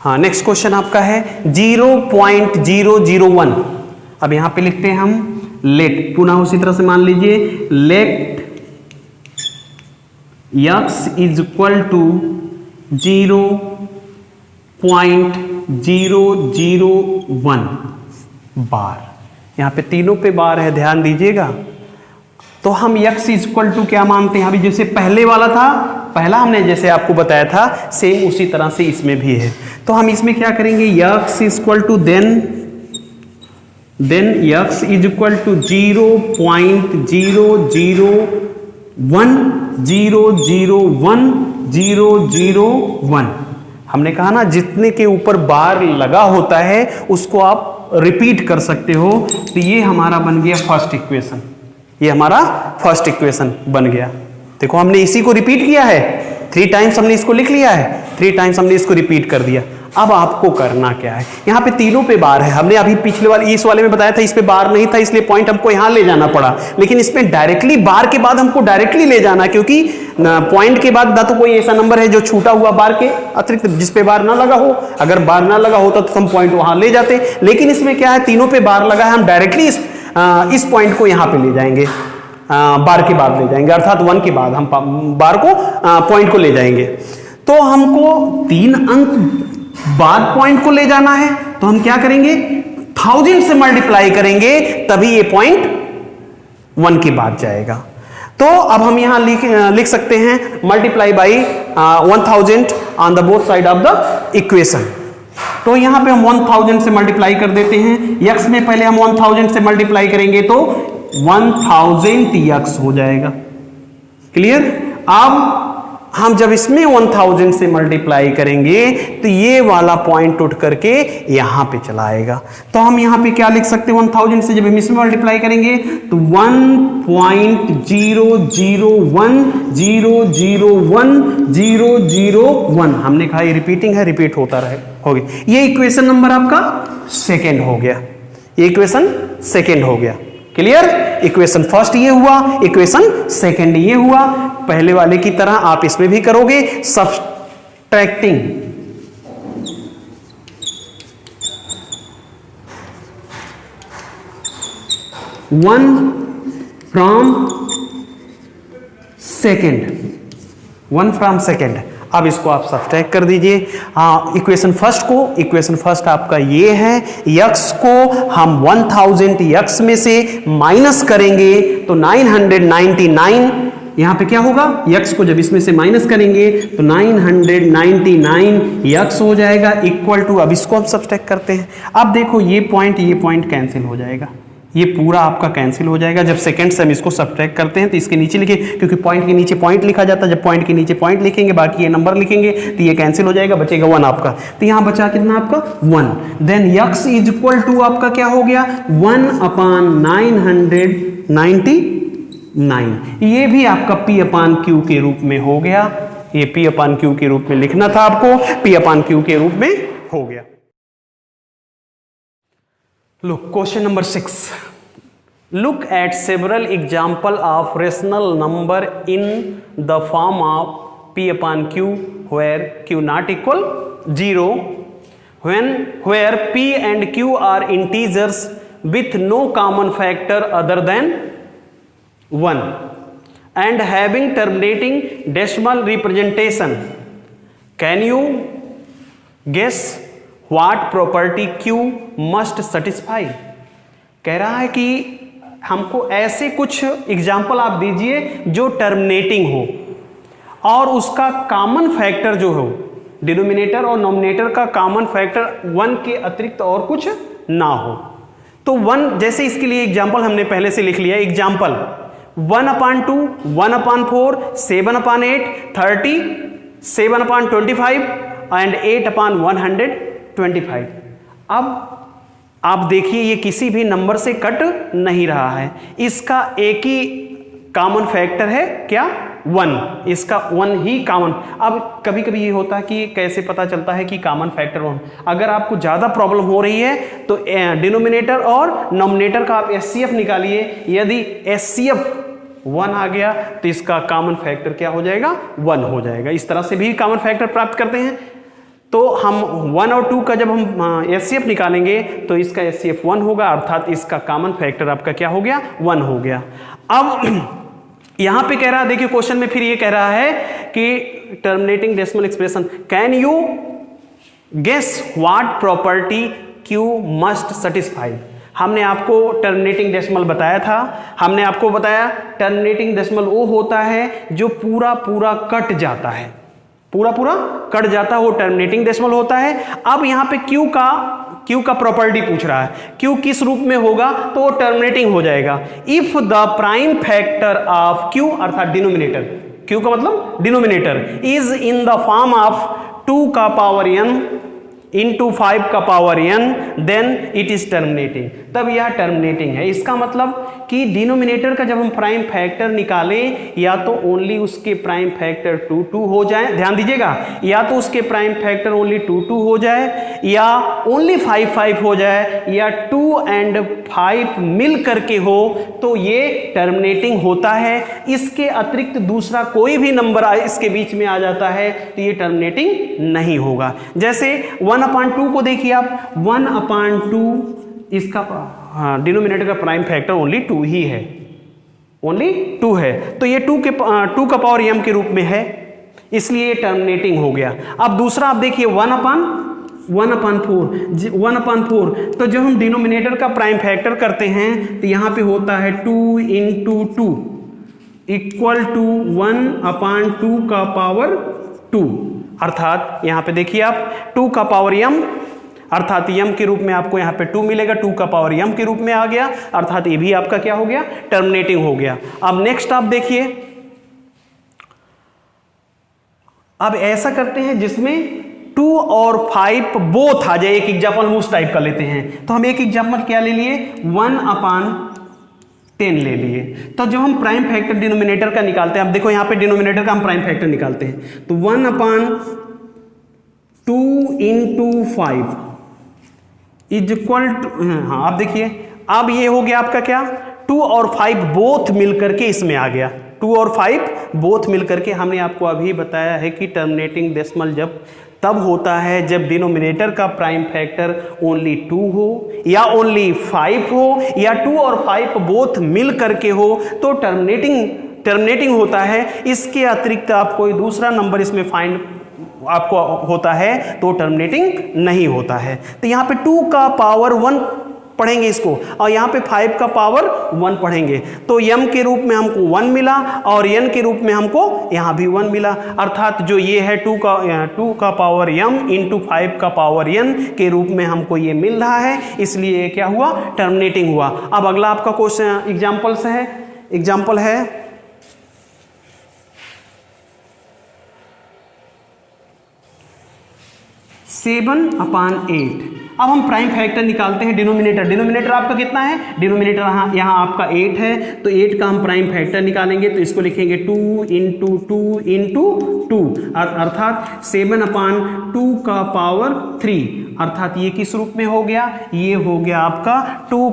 हाँ, next question आपका है 0.001। अब यहां पे लिखते हैं हम लेट, पुनः उसी तरह से मान लीजिए let x is equal to 0.001 बार। यहां पे तीनों पे बार है, ध्यान दीजिएगा। तो हम x इज इक्वल टू क्या मानते हैं, अभी जैसे पहले वाला था, पहला हमने जैसे आपको बताया था सेम उसी तरह से इसमें भी है। तो हम इसमें क्या करेंगे, x is equal to then x is equal to 0.001 हमने कहा ना जितने के ऊपर बार लगा होता है उसको आप रिपीट कर सकते हो। तो ये हमारा बन गया फर्स्ट इक्वेशन, ये हमारा फर्स्ट इक्वेशन बन गया। देखो हमने इसी को रिपीट किया है, 3 टाइम्स हमने इसको लिख लिया है, 3 टाइम्स हमने इसको रिपीट कर दिया। अब आपको करना क्या है, यहाँ पे तीनों पे बार है। हमने अभी पिछले वाले इस वाले में बताया था इस पे बार नहीं था, इसलिए पॉइंट हमको यहाँ ले जाना पड़ा। लेकिन इसमें डायरेक्टली बार के बाद हमको डायरेक्टली ले जाना, क्योंकि पॉइंट के बाद ना तो कोई ऐसा नंबर है जो छूटा हुआ बार के अतिरिक्त जिसपे बार ना लगा हो। अगर बार ना लगा होता तो हम पॉइंट वहां ले जाते, लेकिन इसमें क्या है तीनों पे बार लगा है, हम डायरेक्टली इस पॉइंट को यहाँ पे ले जाएंगे, बार के बाद ले जाएंगे, अर्थात 1 के बाद हम बार को पॉइंट को ले जाएंगे। तो हमको 3 अंक बाद पॉइंट को ले जाना है, तो हम क्या करेंगे 1000 से मल्टीप्लाई करेंगे, तभी ये पॉइंट 1 के बाद जाएगा। तो अब हम यहां लिख सकते हैं multiply by 1000 on the both side of the equation. तो यहां पे हम 1000 से मल्टीप्लाई कर देते हैं, x में पहले हम 1000 से मल्टीप्लाई करेंगे तो 1000x हो जाएगा। क्लियर। अब हम जब इसमें 1000 से मल्टीप्लाई करेंगे तो ये वाला पॉइंट उठ करके यहां पे चला आएगा। तो हम यहां पे क्या लिख सकते हैं, 1000 से जब हम इसमें मल्टीप्लाई करेंगे तो 1.001001001 हमने कहा ये रिपीटिंग है, रिपीट होता रहे होगी। ये इक्वेशन नंबर आपका सेकेंड हो गया, ये इक्वेशन सेकेंड हो गया। क्लियर। इक्वेशन फर्स्ट ये हुआ, इक्वेशन सेकेंड ये हुआ। पहले वाले की तरह आप इसमें भी करोगे, सब्ट्रैक्टिंग 1 फ्रॉम सेकेंड। अब इसको आप सब्ट्रैक्ट कर दीजिए। इक्वेशन फर्स्ट आपका ये है, x को हम 1000 x में से माइनस करेंगे तो 999, यहां पे क्या होगा, x को जब इसमें से माइनस करेंगे तो 999 x हो जाएगा इक्वल टू, अब इसको हम सब्ट्रैक्ट करते हैं। अब देखो ये पॉइंट कैंसिल हो जाएगा, ये पूरा आपका कैंसिल हो जाएगा। जब सेकंड से हम इसको सब्ट्रैक्ट करते हैं तो इसके नीचे लिखे, क्योंकि पॉइंट के नीचे पॉइंट लिखा जाता है, जब पॉइंट के नीचे पॉइंट लिखेंगे बाकी ये नंबर लिखेंगे तो ये कैंसिल हो जाएगा, बचेगा 1 आपका। तो यहां बचा कितना आपका 1। Then x is equal to आपका क्या हो गया 1/999। ये भी आपका p/q के रूप में हो गया, ये p/q के रूप में लिखना था आपको, p/q के रूप में हो गया। Look, question number 6. Look at several example of rational number in the form of p/q where q not equal 0, where p and q are integers with no common factor other than 1 and having terminating decimal representation. Can you guess What property Q must satisfy? कह रहा है कि हमको ऐसे कुछ example आप दीजिए जो टर्मिनेटिंग हो और उसका कॉमन फैक्टर जो हो, डिनोमिनेटर और नॉमिनेटर का कॉमन फैक्टर 1 के अतिरिक्त और कुछ ना हो। तो 1, जैसे इसके लिए एग्जाम्पल हमने पहले से लिख लिया, एग्जाम्पल 1/2, 1/4, 7/8, 30, 7/25 एंड 8/125। अब आप देखिए ये किसी भी नंबर से कट नहीं रहा है, इसका एक ही कॉमन फैक्टर है क्या 1, इसका 1 ही कॉमन। अब कभी कभी ये होता है कि कैसे पता चलता है कि कॉमन फैक्टर 1, अगर आपको ज़्यादा प्रॉब्लम हो रही है तो डिनोमिनेटर और नॉमिनेटर का आप एचसीएफ निकालिए, यदि एचसीएफ 1 आ गया तो इसका कॉमन फैक्टर क्या हो जाएगा 1 हो जाएगा। इस तरह से भी कॉमन फैक्टर प्राप्त करते हैं। तो हम 1 और 2 का जब हम HCF निकालेंगे तो इसका HCF 1 होगा, अर्थात इसका कॉमन फैक्टर आपका क्या हो गया, 1 हो गया। अब यहां पे कह रहा है, देखिए क्वेश्चन में फिर ये कह रहा है कि terminating decimal expression, can you guess what property Q must satisfy. हमने आपको टर्मिनेटिंग डेसिमल बताया था, हमने आपको बताया टर्मिनेटिंग डेसिमल वो होता है जो पूरा पूरा कट जाता है, पूरा पूरा कट जाता है, वो टर्मिनेटिंग डेसिमल होता है। अब यहां पे Q का प्रॉपर्टी पूछ रहा है, Q किस रूप में होगा, तो वो टर्मिनेटिंग हो जाएगा if the prime factor of Q अर्थात डिनोमिनेटर, Q का मतलब denominator, is in the form of 2 का पावर n इंटू 5 का power n, then it is terminating, तब यह टर्मिनेटिंग है। इसका मतलब कि डिनोमिनेटर का जब हम प्राइम फैक्टर निकालें, या तो ओनली उसके प्राइम फैक्टर 2 हो जाए, ध्यान दीजिएगा, या तो उसके प्राइम फैक्टर ओनली 2 हो जाए, या ओनली 5 हो जाए, या 2 and 5 मिल करके हो, तो ये टर्मिनेटिंग होता है। इसके अतिरिक्त दूसरा कोई भी नंबर इसके बीच में आ जाता है तो ये टर्मिनेटिंग नहीं होगा। जैसे 1/2 को देखिए आप, 1/2 इसका डिनोमिनेटर का प्राइम फैक्टर ओनली 2 ही है, ओनली 2 है, तो ये 2 का पावर m के रूप में है, इसलिए टर्मिनेटिंग हो गया। अब दूसरा आप देखिए 1/4, तो जब हम डिनोमिनेटर का प्राइम फैक्टर करते हैं तो यहां पे होता है 2 × 2 इक्वल टू 1/2 का पावर 2, अर्थात यहां पे देखिए आप 2 का पावर m, अर्थात m के रूप में आपको यहां पे 2 मिलेगा, 2 का पावर m के रूप में आ गया, अर्थात ये भी आपका क्या हो गया, टर्मिनेटिंग हो गया। अब नेक्स्ट आप देखिए, अब ऐसा करते हैं जिसमें 2 और 5 बोथ आ जाए, एक एग्जाम्पल हम उस टाइप का लेते हैं। तो हम एक एग्जाम्पल क्या ले लिए, 1/10 ले लिए। तो जब हम प्राइम फैक्टर डिनोमिनेटर का निकालते हैं, अब देखो यहां पे डिनोमिनेटर का हम प्राइम फैक्टर निकालते हैं, तो 1/2 × 5 इज इक्वल टू, हाँ आप देखिए अब ये हो गया आपका क्या, 2 और 5 बोथ मिलकर के इसमें आ गया, 2 और 5 बोथ मिलकर के। हमने आपको अभी बताया है कि टर्मिनेटिंग डेसिमल जब तब होता है जब डिनोमिनेटर का प्राइम फैक्टर ओनली 2 हो, या ओनली 5 हो, या 2 और 5 बोथ मिल करके हो, तो टर्मिनेटिंग होता है। इसके अतिरिक्त आप कोई दूसरा नंबर इसमें फाइंड आपको होता है तो टर्मिनेटिंग नहीं होता है। तो यहाँ पे 2 का पावर 1 पढ़ेंगे इसको, और यहाँ पे 5 का पावर 1 पढ़ेंगे, तो m के रूप में हमको 1 मिला और n के रूप में हमको यहाँ भी 1 मिला, अर्थात जो ये है 2 का पावर m इंटू 5 का पावर n के रूप में हमको ये मिल रहा है, इसलिए ये क्या हुआ, टर्मिनेटिंग हुआ। अब अगला आपका क्वेश्चन एग्जाम्पल है 7/8। अब हम प्राइम फैक्टर निकालते हैं डिनोमिनेटर आपका कितना है, डिनोमिनेटर यहाँ आपका 8 है, तो 8 का हम प्राइम फैक्टर निकालेंगे, तो इसको लिखेंगे 2 × 2 × 2, अर्थात 7/2 का पावर 3, अर्थात ये किस रूप में हो गया, ये हो गया आपका 2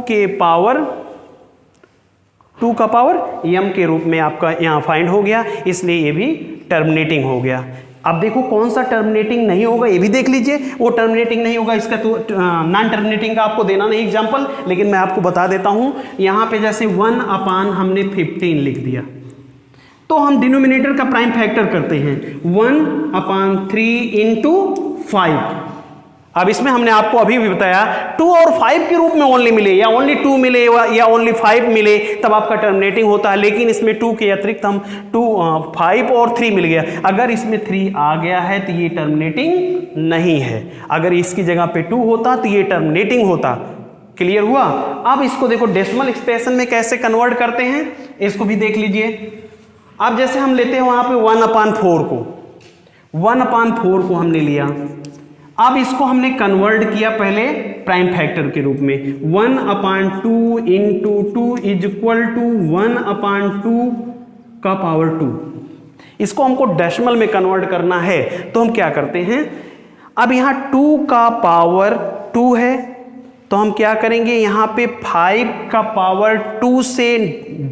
का पावर m के रूप में आपका यहाँ फाइंड हो गया, इसलिए ये भी टर्मिनेटिंग हो गया। अब देखो कौन सा टर्मिनेटिंग नहीं होगा, ये भी देख लीजिए, वो टर्मिनेटिंग नहीं होगा, इसका तो नॉन टर्मिनेटिंग का आपको देना नहीं एग्जांपल, लेकिन मैं आपको बता देता हूं। यहां पे जैसे 1/हमने 15 लिख दिया, तो हम डिनोमिनेटर का प्राइम फैक्टर करते हैं 1/3 × 5। अब इसमें हमने आपको अभी भी बताया 2 और 5 के रूप में ओनली मिले, या ओनली 2 मिले या ओनली 5 मिले, तब आपका टर्मिनेटिंग होता है। लेकिन इसमें 2 के अतिरिक्त हम 5 और 3 मिल गया, अगर इसमें 3 आ गया है तो ये टर्मिनेटिंग नहीं है, अगर इसकी जगह पे 2 होता तो ये टर्मिनेटिंग होता। क्लियर हुआ। अब इसको देखो डेसिमल एक्सप्रेशन में कैसे कन्वर्ट करते हैं, इसको भी देख लीजिए। अब जैसे हम लेते हैं वहां पे 1/4 को हमने लिया, अब इसको हमने कन्वर्ट किया पहले प्राइम फैक्टर के रूप में, 1/2 × 2 इज इक्वल टू 1/2 का पावर 2। इसको हमको डेसिमल में कन्वर्ट करना है, तो हम क्या करते हैं, अब यहाँ 2 का पावर 2 है, तो तो हम क्या करेंगे, यहाँ पे 5 का पावर 2 से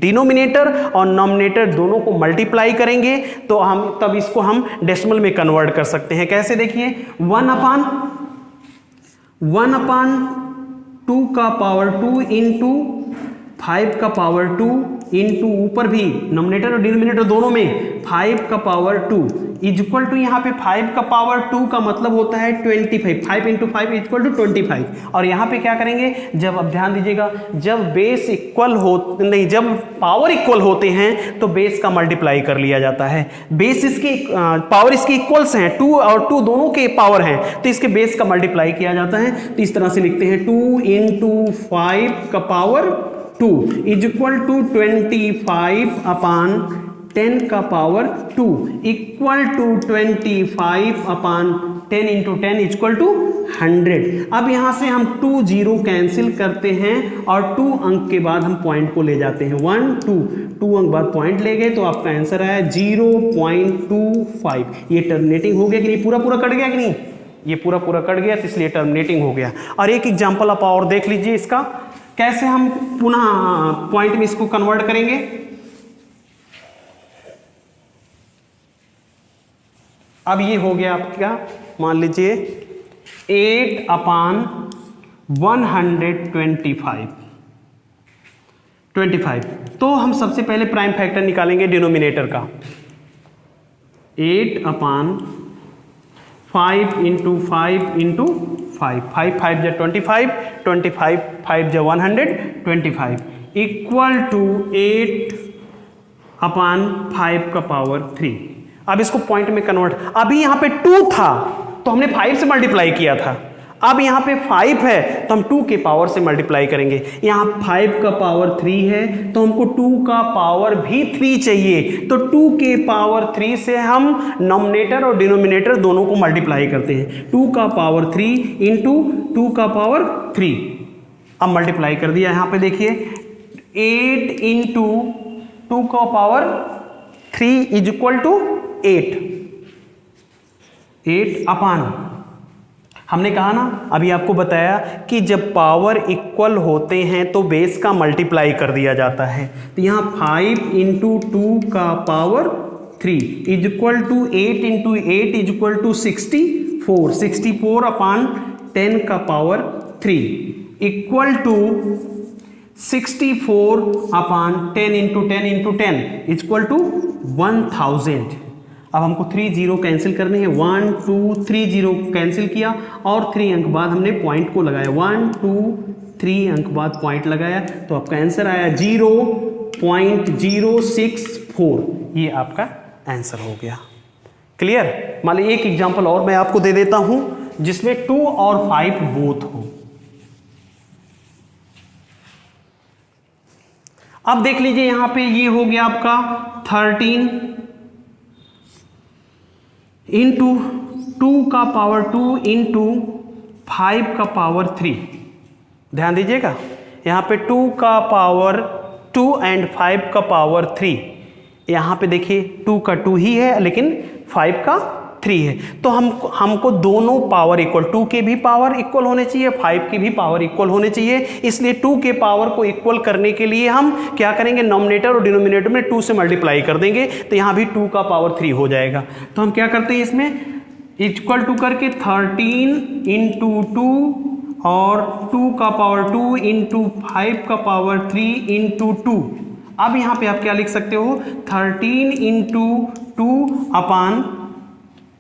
डिनोमिनेटर और नॉमिनेटर दोनों को मल्टीप्लाई करेंगे, तो हम तब इसको हम डेसिमल में कन्वर्ट कर सकते हैं। कैसे, देखिए 1/2 का पावर 2 इंटू 5 का पावर 2 इंटू ऊपर भी नॉमिनेटर और डिनोमिनेटर दोनों में 5 का पावर 2 इज इक्वल टू, यहाँ पे 5 का पावर 2 का मतलब होता है 25, 5 इंटू 5 इक्वल टू 25। और यहाँ पे क्या करेंगे, जब आप ध्यान दीजिएगा, जब बेस इक्वल हो नहीं, जब पावर इक्वल होते हैं तो बेस का मल्टीप्लाई कर लिया जाता है। बेस इसकी पावर इसकी इक्वल्स हैं, 2 और 2 दोनों के पावर हैं, तो इसके बेस का मल्टीप्लाई किया जाता है। तो इस तरह से लिखते हैं 2 इंटू 5 का power 2 is equal to 25 upon 10 का power 2 equal to 25 upon 10 into 10 equal to 100। अब यहां से हम 2 जीरो कैंसिल करते हैं और 2 अंक के बाद हम पॉइंट को ले जाते हैं, 1 2 अंक बाद पॉइंट ले गए, तो आपका आंसर आया 0.25। ये टर्मिनेटिंग हो गया कि नहीं, पूरा पूरा कट गया कि नहीं, ये पूरा पूरा कट गया, तो इसलिए टर्मिनेटिंग हो गया। और एक एग्जाम्पल आप और देख लीजिए इसका, कैसे हम पुनः पॉइंट में इसको कन्वर्ट करेंगे। अब ये हो गया आपका, मान लीजिए 8/125। तो हम सबसे पहले प्राइम फैक्टर निकालेंगे डिनोमिनेटर का, 8/5 इंटू 5 इंटू 5, 5 5 जा 25, 25 5 जा 125 इक्वल टू 8/5 का पावर 3। अब इसको पॉइंट में कन्वर्ट, अभी यहां पे 2 था तो हमने 5 से मल्टीप्लाई किया था, अब यहां पे 5 है तो हम 2 के पावर से मल्टीप्लाई करेंगे। यहां 5 का पावर 3 है तो हमको 2 का पावर भी 3 चाहिए, तो 2 के पावर 3 से हम नॉमिनेटर और डिनोमिनेटर दोनों को मल्टीप्लाई करते हैं। 2 का पावर 3 इंटू 2 का पावर 3, अब मल्टीप्लाई कर दिया। यहां पे देखिए 8 इंटू 2 का पावर 3 इज इक्वल टू 8 अपान, हमने कहा ना, अभी आपको बताया कि जब पावर इक्वल होते हैं तो बेस का मल्टीप्लाई कर दिया जाता है। तो यहाँ 5 इंटू 2 का power 3 is equal to 8 into 8 is equal to 64 upon 10 का power 3 equal to 64 upon 10 into 10 into 10 is equal to 1000। अब हमको 3 जीरो कैंसिल करने हैं, 1 2 3 जीरो कैंसिल किया और 3 अंक बाद हमने पॉइंट को लगाया, 1 2 3 अंक बाद पॉइंट लगाया, तो आपका आंसर आया 0.064। ये आपका आंसर हो गया। क्लियर। मान लीजिए एक एग्जांपल और मैं आपको दे देता हूं जिसमें 2 और 5 बोथ हो। अब देख लीजिए यहां पे ये हो गया आपका 13 इंटू 2 का पावर 2 इंटू 5 का पावर 3। ध्यान दीजिएगा यहाँ पे 2 का पावर 2 एंड 5 का पावर 3, यहाँ पे देखिए 2 का 2 ही है लेकिन 5 का 3 है, तो हमको दोनों पावर इक्वल, 2 के भी पावर इक्वल होने चाहिए, 5 की भी पावर इक्वल होने चाहिए। इसलिए 2 के पावर को इक्वल करने के लिए हम क्या करेंगे, नॉमिनेटर और डिनोमिनेटर में 2 से मल्टीप्लाई कर देंगे, तो यहाँ भी 2 का पावर 3 हो जाएगा। तो हम क्या करते हैं इसमें इक्वल टू करके 13 इंटू 2 और 2 का पावर 2 इंटू 5 का पावर 3 इंटू 2। अब यहाँ पे आप क्या लिख सकते हो, 13 इंटू 2 अपान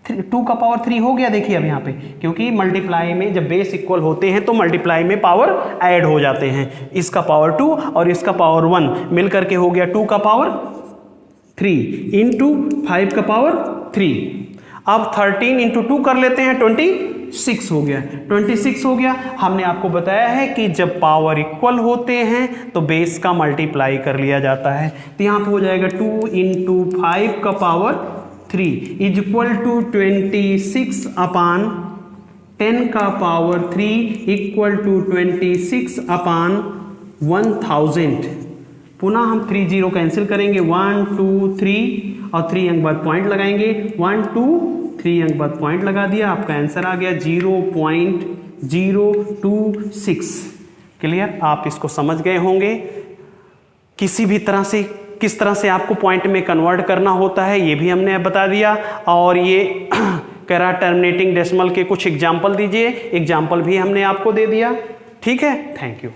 2 का पावर 3 हो गया। देखिए अब यहाँ पे क्योंकि मल्टीप्लाई में जब बेस इक्वल होते हैं तो मल्टीप्लाई में पावर ऐड हो जाते हैं, इसका पावर 2 और इसका पावर 1 मिल करके हो गया 2 का पावर 3 इंटू 5 का पावर 3। अब 13 इंटू 2 कर लेते हैं, 26 हो गया, 26 हो गया। हमने आपको बताया है कि जब पावर इक्वल होते हैं तो बेस का मल्टीप्लाई कर लिया जाता है, तो यहाँ पे हो जाएगा 2 इंटू 5 का पावर 3 इज इक्वल टू 26 अपान 10 का पावर 3 इक्वल टू 26 अपान 1000। पुनः हम 3 जीरो कैंसिल करेंगे, 1 2 3 और 3 अंक बाद पॉइंट लगाएंगे, 1 2 3 अंक बाद पॉइंट लगा दिया, आपका आंसर आ गया 0.026। क्लियर? आप इसको समझ गए होंगे। किसी भी तरह से किस तरह से आपको पॉइंट में कन्वर्ट करना होता है ये भी हमने बता दिया। और ये कह रहा टर्मिनेटिंग डेसिमल के कुछ एग्जाम्पल दीजिए, एग्जाम्पल भी हमने आपको दे दिया। ठीक है, थैंक यू।